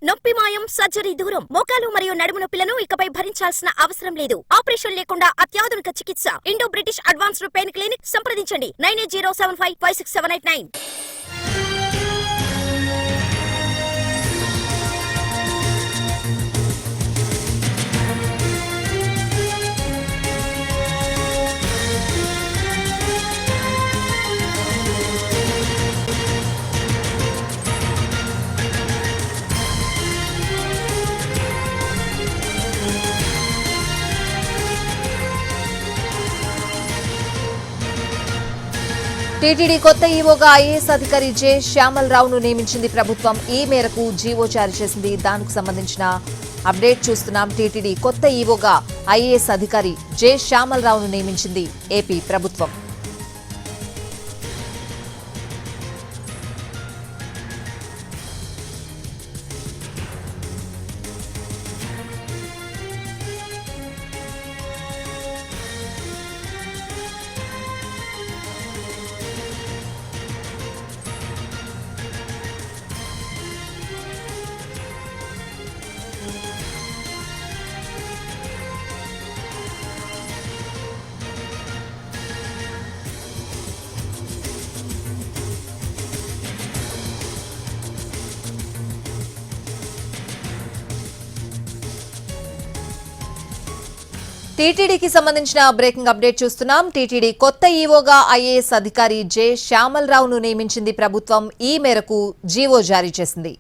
నొప్పి మాయం, సర్జరీ దూరం. మోకాలు మరియు నడుము నొప్పులను ఇకపై భరించాల్సిన అవసరం లేదు. ఆపరేషన్ లేకుండా అత్యాధునిక చికిత్స. Indo British advanced pain clinic సంప్రదించండి 9807556789. టీటీడీ కొత్త ఈవోగా ఐఏఎస్ అధికారి జె శ్యామల్ రావును నియమించింది ప్రభుత్వం. ఈ మేరకు జీవో జారీ చేసింది. దానికి సంబంధించిన అప్డేట్ చూస్తున్నాం. టీటీడీ కొత్త ఈవోగా ఐఏఎస్ అధికారి జె శ్యామల్ రావును నియమించింది ఏపీ ప్రభుత్వం. టీటీడీకి సంబంధించిన బ్రేకింగ్ అప్డేట్ చూస్తున్నాం. టీటీడీ కొత్త ఈవోగా ఐఏఎస్ అధికారి జె శ్యామల్ రావును నియమించింది ప్రభుత్వం. ఈ మేరకు జీవో జారీ చేసింది.